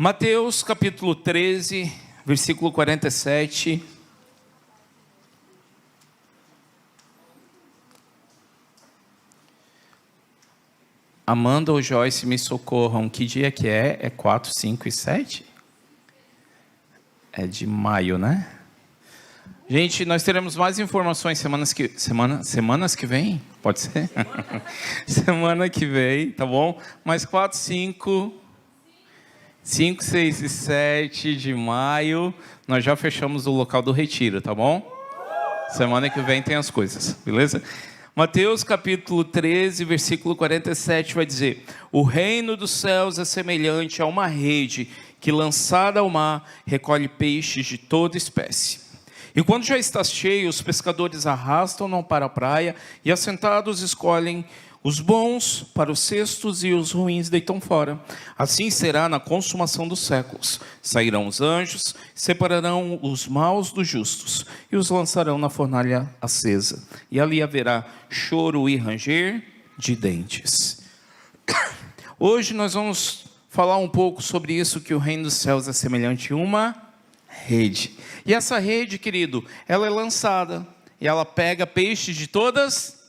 Mateus capítulo 13, versículo 47. Amanda ou Joyce me socorram. Que dia que é? É 4, 5 e 7? É de maio, né? Gente, nós teremos mais informações semanas que vem? Pode ser? Semana que vem, tá bom? Mais 4, 5, 6 e 7 de maio. Nós já fechamos o local do retiro, tá bom? Semana que vem tem as coisas, beleza? Mateus capítulo 13, versículo 47 vai dizer: o reino dos céus é semelhante a uma rede que, lançada ao mar, recolhe peixes de toda espécie. E quando já está cheio, os pescadores arrastam-no para a praia e, assentados, escolhem os bons para os cestos e os ruins deitam fora. Assim será na consumação dos séculos. Sairão os anjos, separarão os maus dos justos e os lançarão na fornalha acesa. E ali haverá choro e ranger de dentes. Hoje nós vamos falar um pouco sobre isso, que o reino dos céus é semelhante a uma rede. E essa rede, querido, ela é lançada e ela pega peixes de todas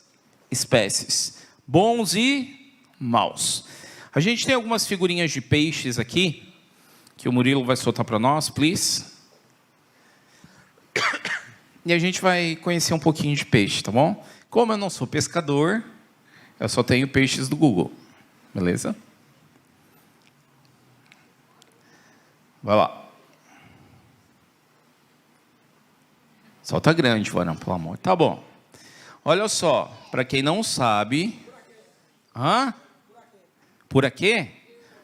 espécies, bons e maus. A gente tem algumas figurinhas de peixes aqui, que o Murilo vai soltar para nós, please. E a gente vai conhecer um pouquinho de peixe, tá bom? Como eu não sou pescador, eu só tenho peixes do Google, beleza? Vai lá. Solta grande, varão, pelo amor. Tá bom. Olha só, para quem não sabe... Hã? Por aqui?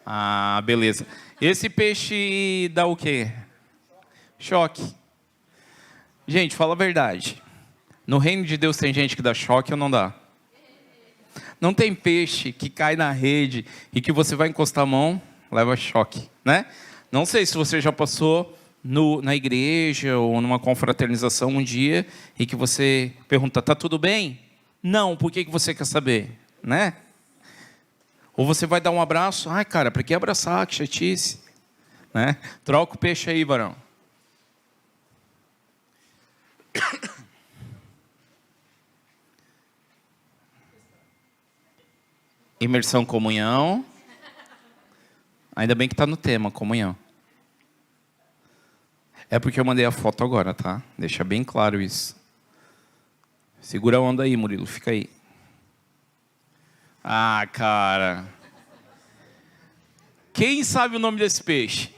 Ah, beleza. Esse peixe dá o quê? Choque. Gente, fala a verdade. No reino de Deus tem gente que dá choque ou não dá? Não tem peixe que cai na rede e que você vai encostar a mão, leva choque, né? Não sei se você já passou na igreja ou numa confraternização um dia e que você pergunta, tá tudo bem? Não, por que você quer saber? Né? Ou você vai dar um abraço, ai cara, para que abraçar, que chatice, né? Troca o peixe aí, varão. Imersão, comunhão. Ainda bem que está no tema, comunhão. É porque eu mandei a foto agora, tá? Deixa bem claro isso. Segura a onda aí, Murilo, fica aí. Ah, cara. Quem sabe o nome desse peixe?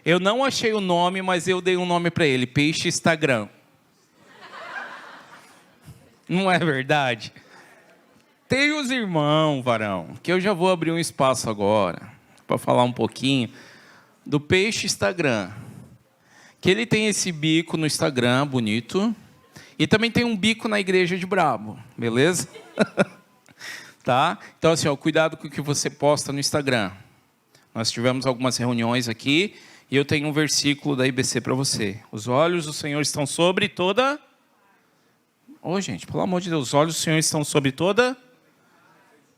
Eu não achei o nome, mas eu dei um nome para ele. Peixe Instagram. Não é verdade? Tem os irmãos, varão, que eu já vou abrir um espaço agora para falar um pouquinho do peixe Instagram. Que ele tem esse bico no Instagram, bonito. E também tem um bico na igreja de brabo, beleza? Tá? Então assim, ó, cuidado com o que você posta no Instagram. Nós tivemos algumas reuniões aqui e eu tenho um versículo da IBC para você. Os olhos do Senhor estão sobre toda... Ô, gente, pelo amor de Deus, os olhos do Senhor estão sobre toda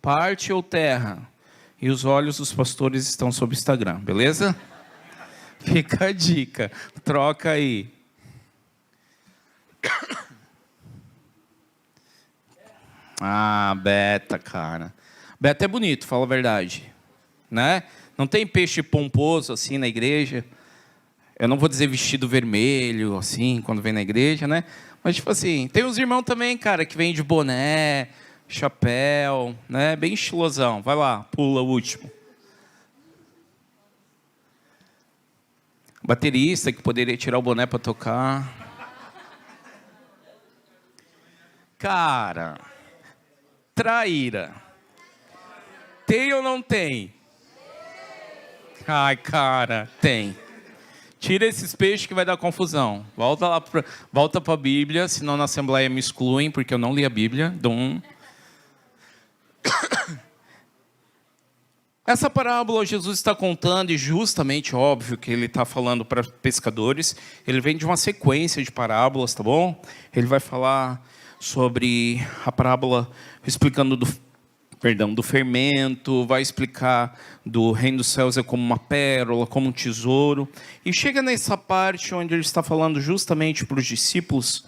parte ou terra. E os olhos dos pastores estão sobre o Instagram, beleza? Fica a dica, troca aí. Ah, beta, cara. Beta é bonito, fala a verdade, né? Não tem peixe pomposo assim na igreja. Eu não vou dizer vestido vermelho, assim, quando vem na igreja, né? Mas, tipo assim, tem uns irmãos também, cara, que vem de boné, chapéu, né? Bem estilosão. Vai lá, pula o último. Baterista que poderia tirar o boné para tocar. Cara, traíra. Tem ou não tem? Ai, cara, tem. Tira esses peixes que vai dar confusão. Volta para a Bíblia, senão na Assembleia me excluem, porque eu não li a Bíblia. Essa parábola Jesus está contando, e justamente, óbvio, que ele está falando para pescadores. Ele vem de uma sequência de parábolas, tá bom? Ele vai falar sobre a parábola explicando do fermento, vai explicar do reino dos céus é como uma pérola, como um tesouro. E chega nessa parte onde ele está falando justamente para os discípulos,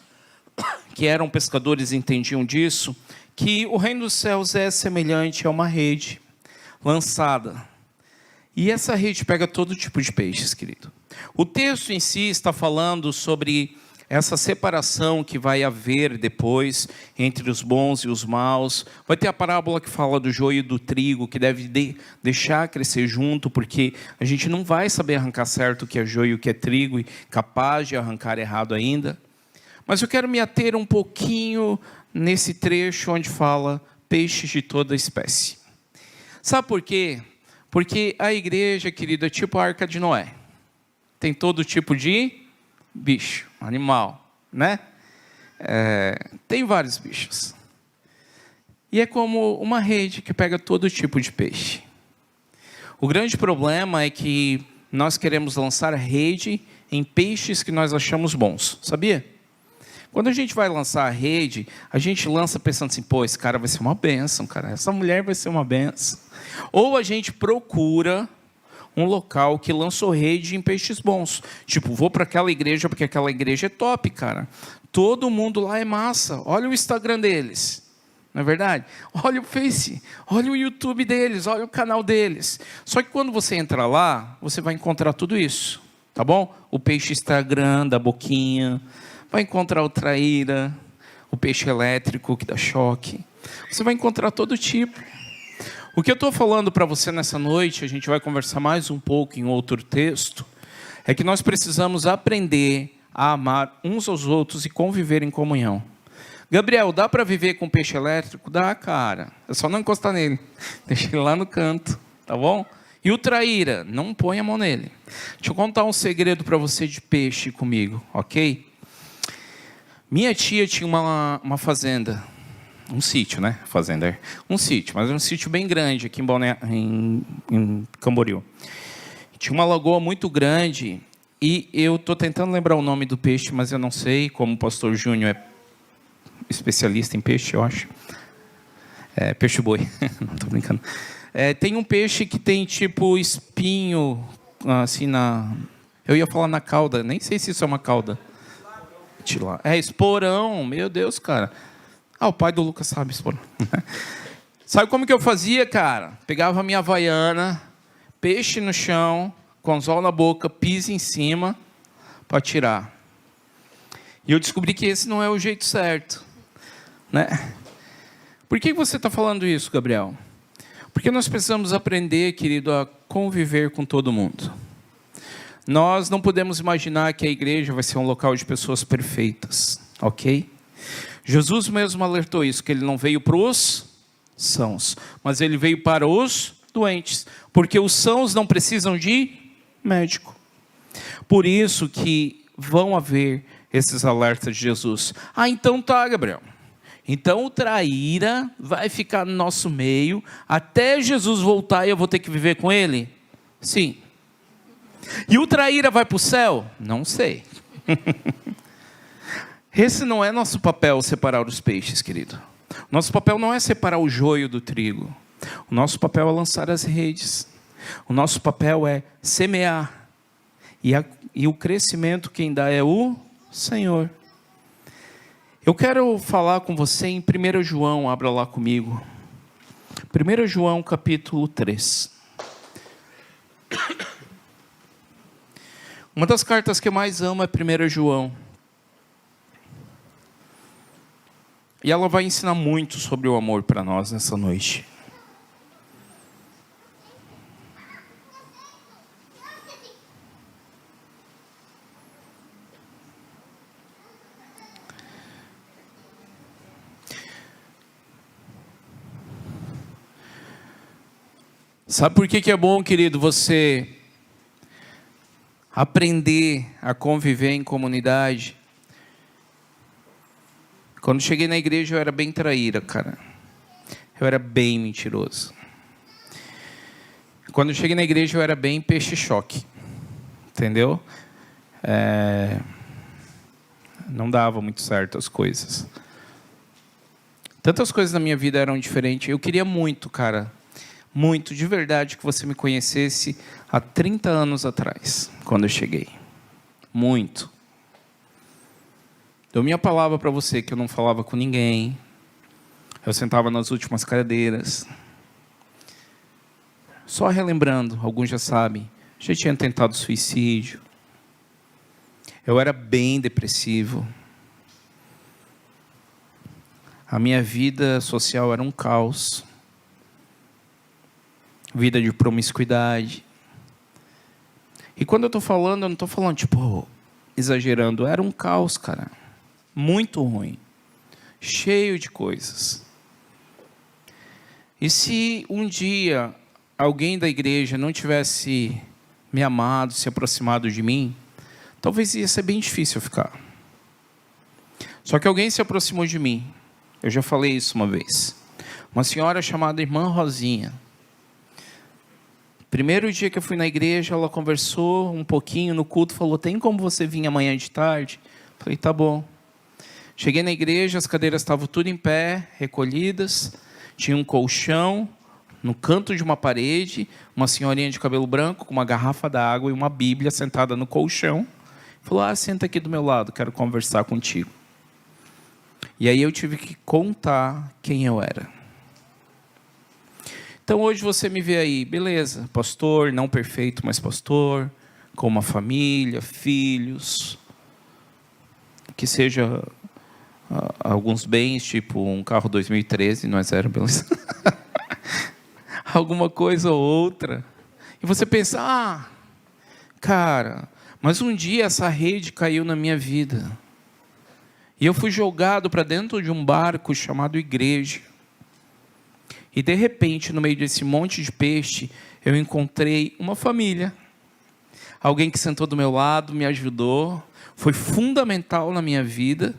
que eram pescadores e entendiam disso, que o reino dos céus é semelhante a uma rede lançada. E essa rede pega todo tipo de peixes, querido. O texto em si está falando sobre essa separação que vai haver depois entre os bons e os maus. Vai ter a parábola que fala do joio e do trigo, que deve deixar crescer junto, porque a gente não vai saber arrancar certo o que é joio e o que é trigo, e capaz de arrancar errado ainda. Mas eu quero me ater um pouquinho nesse trecho onde fala peixes de toda espécie. Sabe por quê? Porque a igreja, querido, é tipo a Arca de Noé. Tem todo tipo de bicho, animal, né? Tem vários bichos. E é como uma rede que pega todo tipo de peixe. O grande problema é que nós queremos lançar rede em peixes que nós achamos bons, sabia? Quando a gente vai lançar a rede, a gente lança pensando assim, pô, esse cara vai ser uma bênção, cara. Essa mulher vai ser uma bênção. Ou a gente procura um local que lançou rede em peixes bons. Tipo, vou para aquela igreja porque aquela igreja é top, cara. Todo mundo lá é massa. Olha o Instagram deles. Não é verdade? Olha o Face, olha o YouTube deles, olha o canal deles. Só que quando você entra lá, você vai encontrar tudo isso. Tá bom? O peixe Instagram da boquinha. Vai encontrar o traíra, o peixe elétrico que dá choque. Você vai encontrar todo tipo. O que eu estou falando para você nessa noite, a gente vai conversar mais um pouco em outro texto, é que nós precisamos aprender a amar uns aos outros e conviver em comunhão. Gabriel, dá para viver com peixe elétrico? Dá, cara. É só não encostar nele. Deixa ele lá no canto, tá bom? E o traíra, não põe a mão nele. Deixa eu contar um segredo para você de peixe comigo, ok? Minha tia tinha uma fazenda, um sítio, né? Fazenda, um sítio, mas um sítio bem grande aqui em Camboriú. Tinha uma lagoa muito grande e eu estou tentando lembrar o nome do peixe, mas eu não sei, como o pastor Júnior é especialista em peixe, eu acho. Peixe-boi, não estou brincando. Tem um peixe que tem tipo espinho, assim eu ia falar na cauda, nem sei se isso é uma cauda. Esporão, meu Deus, cara. O pai do Lucas sabe esporão. Sabe como que eu fazia, cara? Pegava a minha havaiana, peixe no chão, com anzol na boca, piso em cima, para tirar. E eu descobri que esse não é o jeito certo, né? Por que você está falando isso, Gabriel? Porque nós precisamos aprender, querido, a conviver com todo mundo. Nós não podemos imaginar que a igreja vai ser um local de pessoas perfeitas, ok? Jesus mesmo alertou isso, que ele não veio para os sãos, mas ele veio para os doentes, porque os sãos não precisam de médico. Por isso que vão haver esses alertas de Jesus. Então tá, Gabriel. Então o traíra vai ficar no nosso meio até Jesus voltar e eu vou ter que viver com ele? Sim. E o traíra vai para o céu? Não sei. Esse não é nosso papel, separar os peixes, querido. Nosso papel não é separar o joio do trigo. O nosso papel é lançar as redes. O nosso papel é semear. E o crescimento quem dá é o Senhor. Eu quero falar com você em 1 João, abra lá comigo. 1 João capítulo 3. Uma das cartas que eu mais amo é 1 João. E ela vai ensinar muito sobre o amor para nós nessa noite. Sabe por que é bom, querido, você aprender a conviver em comunidade? Quando cheguei na igreja eu era bem traíra, cara. Eu era bem mentiroso. Quando eu cheguei na igreja eu era bem peixe-choque. Entendeu? Não dava muito certo as coisas. Tantas coisas na minha vida eram diferentes. Eu queria muito, cara, muito, de verdade, que você me conhecesse há 30 anos atrás, quando eu cheguei. Muito. Dou minha palavra para você que eu não falava com ninguém. Eu sentava nas últimas cadeiras. Só relembrando, alguns já sabem, já tinha tentado suicídio. Eu era bem depressivo. A minha vida social era um caos. Vida de promiscuidade. E quando eu estou falando, eu não estou falando, tipo, exagerando. Era um caos, cara. Muito ruim. Cheio de coisas. E se um dia alguém da igreja não tivesse me amado, se aproximado de mim, talvez ia ser bem difícil eu ficar. Só que alguém se aproximou de mim. Eu já falei isso uma vez. Uma senhora chamada Irmã Rosinha. Primeiro dia que eu fui na igreja, ela conversou um pouquinho no culto, falou, tem como você vir amanhã de tarde? Falei, tá bom. Cheguei na igreja, as cadeiras estavam tudo em pé, recolhidas, tinha um colchão no canto de uma parede, uma senhorinha de cabelo branco com uma garrafa d'água e uma Bíblia sentada no colchão. Falou, senta aqui do meu lado, quero conversar contigo. E aí eu tive que contar quem eu era. Então hoje você me vê aí, beleza, pastor, não perfeito, mas pastor, com uma família, filhos, que seja alguns bens, tipo um carro 2013, não é zero, beleza? Alguma coisa ou outra. E você pensa, cara, mas um dia essa rede caiu na minha vida. E eu fui jogado para dentro de um barco chamado igreja. E de repente, no meio desse monte de peixe, eu encontrei uma família. Alguém que sentou do meu lado, me ajudou. Foi fundamental na minha vida.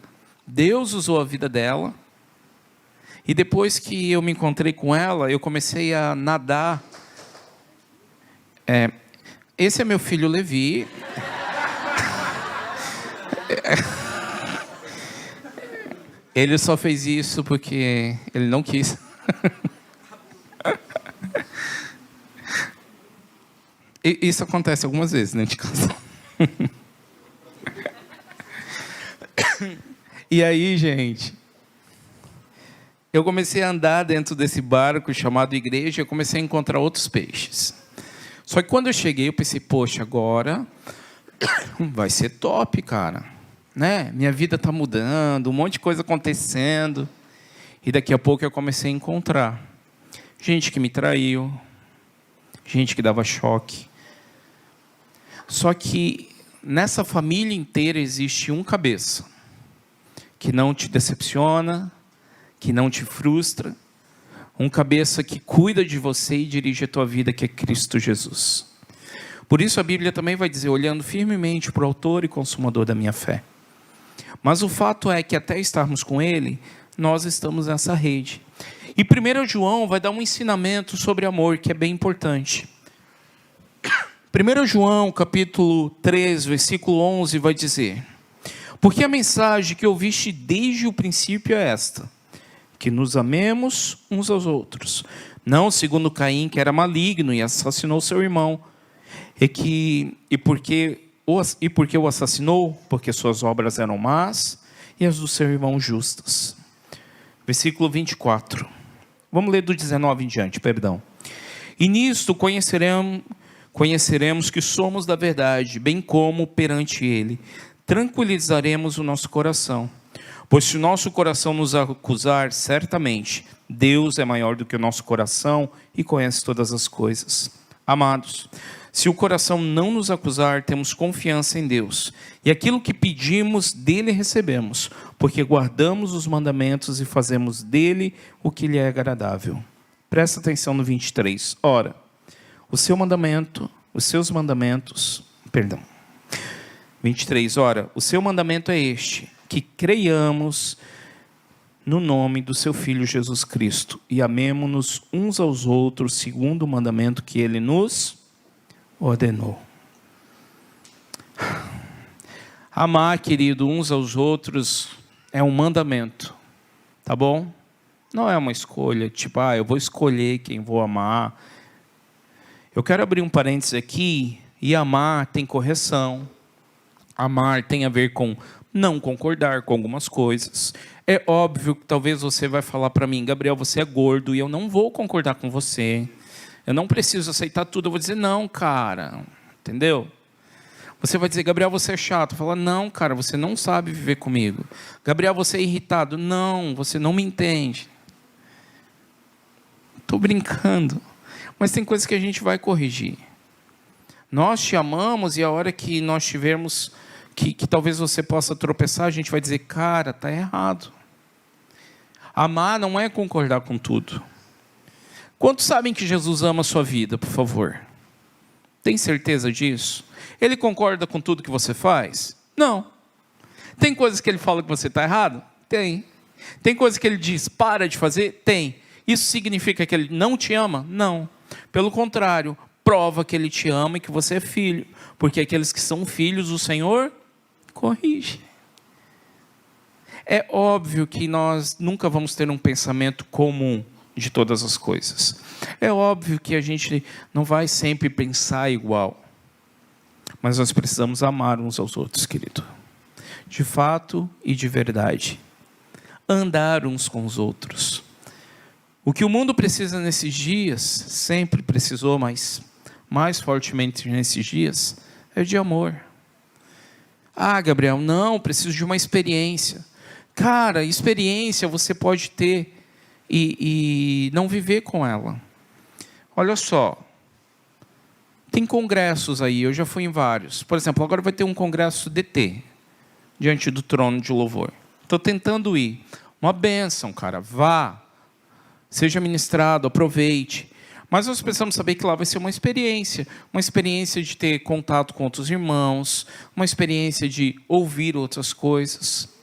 Deus usou a vida dela. E depois que eu me encontrei com ela, eu comecei a nadar. Esse é meu filho Levi. Ele só fez isso porque ele não quis. Isso acontece algumas vezes, né, de casal. E aí, gente, eu comecei a andar dentro desse barco chamado igreja, eu comecei a encontrar outros peixes. Só que quando eu cheguei, eu pensei, poxa, agora vai ser top, cara. Né? Minha vida está mudando, um monte de coisa acontecendo. E daqui a pouco eu comecei a encontrar gente que me traiu, gente que dava choque. Só que nessa família inteira existe um cabeça, que não te decepciona, que não te frustra, um cabeça que cuida de você e dirige a tua vida, que é Cristo Jesus. Por isso a Bíblia também vai dizer, olhando firmemente para o autor e consumador da minha fé. Mas o fato é que até estarmos com Ele, nós estamos nessa rede. E 1 João vai dar um ensinamento sobre amor, que é bem importante. 1 João, capítulo 3, versículo 11, vai dizer, porque a mensagem que ouviste desde o princípio é esta, que nos amemos uns aos outros, não segundo Caim, que era maligno e assassinou seu irmão, e porque o assassinou? Porque suas obras eram más e as do seu irmão justas. Versículo 24. Vamos ler do 19 em diante, perdão. E nisto conheceremos que somos da verdade, bem como perante Ele tranquilizaremos o nosso coração. Pois se o nosso coração nos acusar, certamente Deus é maior do que o nosso coração e conhece todas as coisas. Amados, se o coração não nos acusar, temos confiança em Deus. E aquilo que pedimos, dele recebemos, porque guardamos os mandamentos e fazemos dele o que lhe é agradável. Presta atenção no 23. Ora, os seus mandamentos, 23. Ora, o seu mandamento é este, que creiamos no nome do seu Filho Jesus Cristo e amemo-nos uns aos outros segundo o mandamento que ele nos ordenou. Amar, querido, uns aos outros é um mandamento, tá bom? Não é uma escolha, tipo, eu vou escolher quem vou amar. Eu quero abrir um parênteses aqui, e amar tem correção. Amar tem a ver com não concordar com algumas coisas. É óbvio que talvez você vai falar para mim, Gabriel, você é gordo, e eu não vou concordar com você. Eu não preciso aceitar tudo, eu vou dizer, não, cara, entendeu? Você vai dizer, Gabriel, você é chato. Fala, não, cara, você não sabe viver comigo. Gabriel, você é irritado. Não, você não me entende. Estou brincando. Mas tem coisas que a gente vai corrigir. Nós te amamos e a hora que nós tivermos, que talvez você possa tropeçar, a gente vai dizer, cara, está errado. Amar não é concordar com tudo. Quantos sabem que Jesus ama a sua vida, por favor? Tem certeza disso? Ele concorda com tudo que você faz? Não. Tem coisas que ele fala que você está errado? Tem. Tem coisas que ele diz, para de fazer? Tem. Isso significa que ele não te ama? Não. Pelo contrário, prova que ele te ama e que você é filho. Porque aqueles que são filhos, o Senhor corrige. É óbvio que nós nunca vamos ter um pensamento comum de todas as coisas. É óbvio que a gente não vai sempre pensar igual. Mas nós precisamos amar uns aos outros, querido. De fato e de verdade. Andar uns com os outros. O que o mundo precisa nesses dias, sempre precisou, mas mais fortemente nesses dias, é de amor. Gabriel, não, preciso de uma experiência. Cara, experiência você pode ter e não viver com ela. Olha só. Tem congressos aí, eu já fui em vários. Por exemplo, agora vai ter um congresso DT, diante do trono de louvor. Estou tentando ir. Uma bênção, cara, vá. Seja ministrado, aproveite. Mas nós precisamos saber que lá vai ser uma experiência de ter contato com outros irmãos, uma experiência de ouvir outras coisas.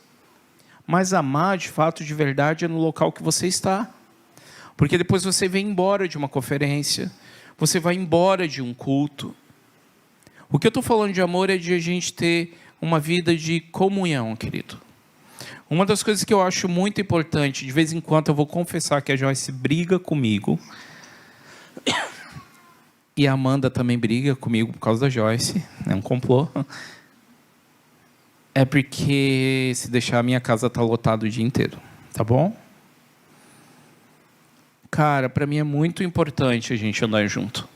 Mas amar, de fato, de verdade, é no local que você está. Porque depois você vem embora de uma conferência, você vai embora de um culto. O que eu estou falando de amor é de a gente ter uma vida de comunhão, querido. Uma das coisas que eu acho muito importante, de vez em quando eu vou confessar que a Joyce briga comigo, e a Amanda também briga comigo por causa da Joyce, é um complô. É porque se deixar a minha casa está lotada o dia inteiro, tá bom? Cara, para mim é muito importante a gente andar junto.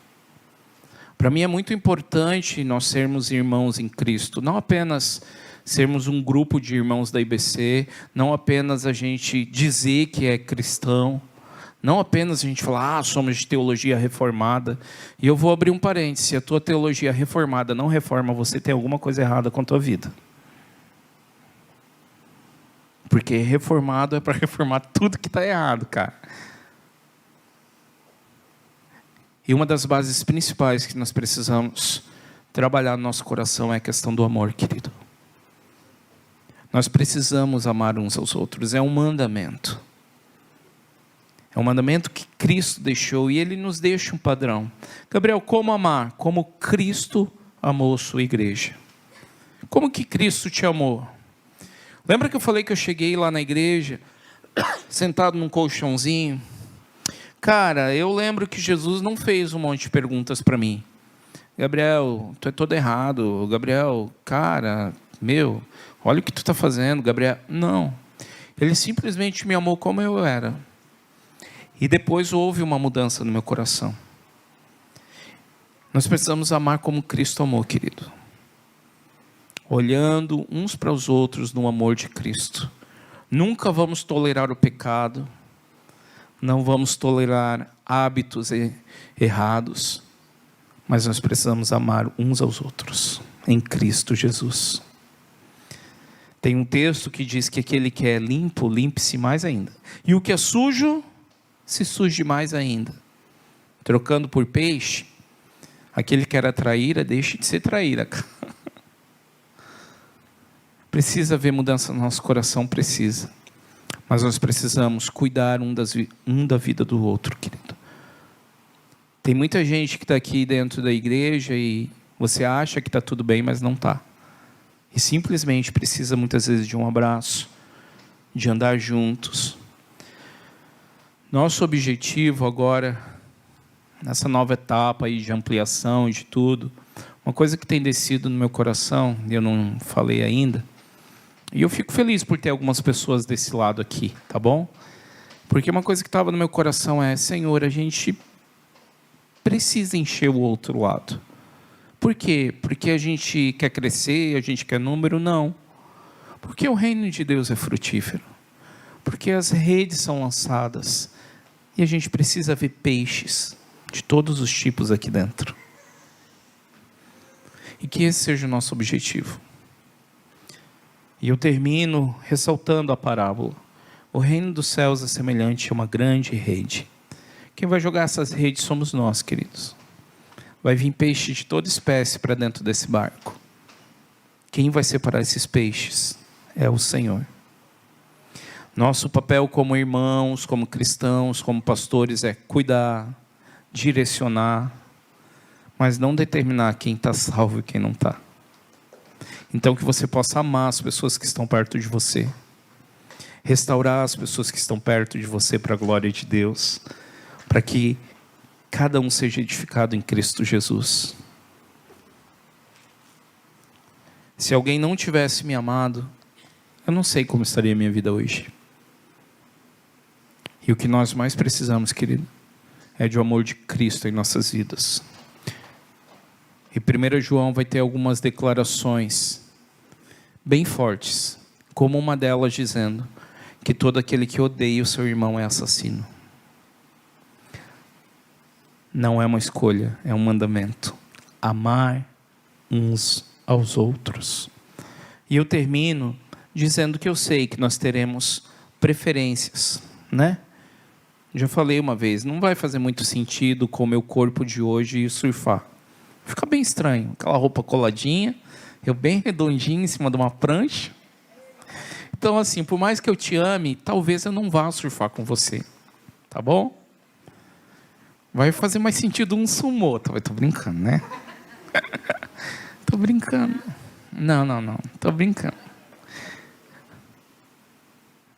Para mim é muito importante nós sermos irmãos em Cristo. Não apenas sermos um grupo de irmãos da IBC, não apenas a gente dizer que é cristão, não apenas a gente falar, somos de teologia reformada. E eu vou abrir um parênteses, se a tua teologia reformada não reforma você, tem alguma coisa errada com a tua vida. Porque reformado é para reformar tudo que está errado, cara. E uma das bases principais que nós precisamos trabalhar no nosso coração é a questão do amor, querido. Nós precisamos amar uns aos outros, é um mandamento. É um mandamento que Cristo deixou e Ele nos deixa um padrão. Gabriel, como amar? Como Cristo amou sua igreja. Como que Cristo te amou? Lembra que eu falei que eu cheguei lá na igreja, sentado num colchãozinho? Cara, eu lembro que Jesus não fez um monte de perguntas para mim. Gabriel, tu é todo errado. Gabriel, cara, olha o que tu está fazendo, Gabriel. Não. Ele simplesmente me amou como eu era. E depois houve uma mudança no meu coração. Nós precisamos amar como Cristo amou, querido. Olhando uns para os outros no amor de Cristo. Nunca vamos tolerar o pecado. Não vamos tolerar hábitos errados. Mas nós precisamos amar uns aos outros. Em Cristo Jesus. Tem um texto que diz que aquele que é limpo, limpe-se mais ainda. E o que é sujo, se suje mais ainda. Trocando por peixe, aquele que era traíra, deixe de ser traíra. Precisa haver mudança no nosso coração, precisa. Mas nós precisamos cuidar um da vida do outro, querido. Tem muita gente que está aqui dentro da igreja e você acha que está tudo bem, mas não está. E simplesmente precisa muitas vezes de um abraço, de andar juntos. Nosso objetivo agora, nessa nova etapa aí de ampliação de tudo, uma coisa que tem descido no meu coração, e eu não falei ainda, e eu fico feliz por ter algumas pessoas desse lado aqui, tá bom? Porque uma coisa que estava no meu coração é, Senhor, a gente precisa encher o outro lado. Por quê? Porque a gente quer crescer, a gente quer número? Não. Porque o reino de Deus é frutífero. Porque as redes são lançadas. E a gente precisa ver peixes de todos os tipos aqui dentro. E que esse seja o nosso objetivo. E eu termino ressaltando a parábola. O reino dos céus é semelhante a uma grande rede. Quem vai jogar essas redes somos nós, queridos. Vai vir peixe de toda espécie para dentro desse barco. Quem vai separar esses peixes é o Senhor. Nosso papel como irmãos, como cristãos, como pastores é cuidar, direcionar, mas não determinar quem está salvo e quem não está. Então que você possa amar as pessoas que estão perto de você, restaurar as pessoas que estão perto de você para a glória de Deus, para que cada um seja edificado em Cristo Jesus. Se alguém não tivesse me amado, eu não sei como estaria a minha vida hoje. E o que nós mais precisamos, querido, é de o amor de Cristo em nossas vidas. E 1 João vai ter algumas declarações bem fortes, como uma delas dizendo que todo aquele que odeia o seu irmão é assassino. Não é uma escolha, é um mandamento. Amar uns aos outros. E eu termino dizendo que eu sei que nós teremos preferências, né? Já falei uma vez, não vai fazer muito sentido com o meu corpo de hoje surfar. Fica bem estranho, aquela roupa coladinha, eu bem redondinho em cima de uma prancha. Então assim, por mais que eu te ame, talvez eu não vá surfar com você, tá bom? Vai fazer mais sentido um sumô, tô brincando, né? Tô brincando. Não, tô brincando.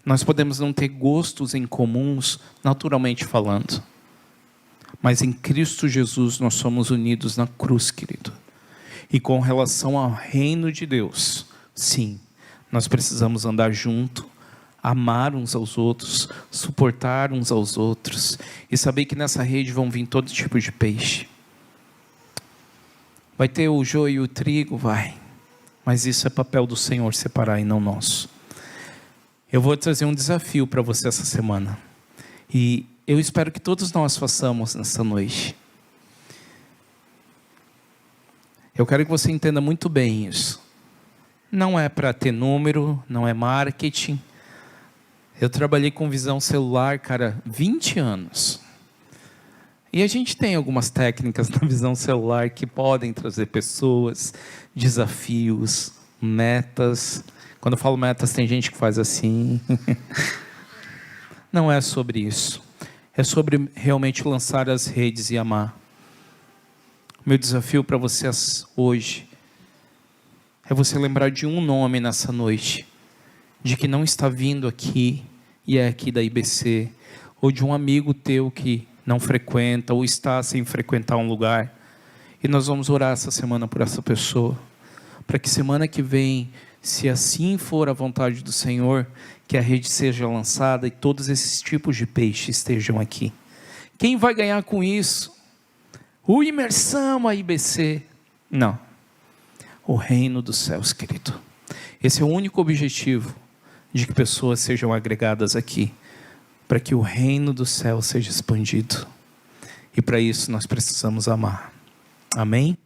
Nós podemos não ter gostos em comuns, naturalmente falando. Mas em Cristo Jesus nós somos unidos na cruz, querido. E com relação ao reino de Deus, sim, nós precisamos andar junto, amar uns aos outros, suportar uns aos outros. E saber que nessa rede vão vir todo tipo de peixe. Vai ter o joio e o trigo? Vai. Mas isso é papel do Senhor separar e não nosso. Eu vou trazer um desafio para você essa semana. E eu espero que todos nós façamos nessa noite. Eu quero que você entenda muito bem isso. Não é para ter número, não é marketing. Eu trabalhei com visão celular, 20 anos. E a gente tem algumas técnicas na visão celular que podem trazer pessoas, desafios, metas. Quando eu falo metas, tem gente que faz assim. Não é sobre isso. É sobre realmente lançar as redes e amar. Meu desafio para vocês hoje é você lembrar de um nome nessa noite, de que não está vindo aqui e é aqui da IBC, ou de um amigo teu que não frequenta ou está sem frequentar um lugar. E nós vamos orar essa semana por essa pessoa, para que semana que vem, se assim for a vontade do Senhor, que a rede seja lançada e todos esses tipos de peixe estejam aqui. Quem vai ganhar com isso? O Imersão, a IBC? Não. O reino dos céus, querido. Esse é o único objetivo de que pessoas sejam agregadas aqui, para que o reino dos céus seja expandido. E para isso nós precisamos amar. Amém?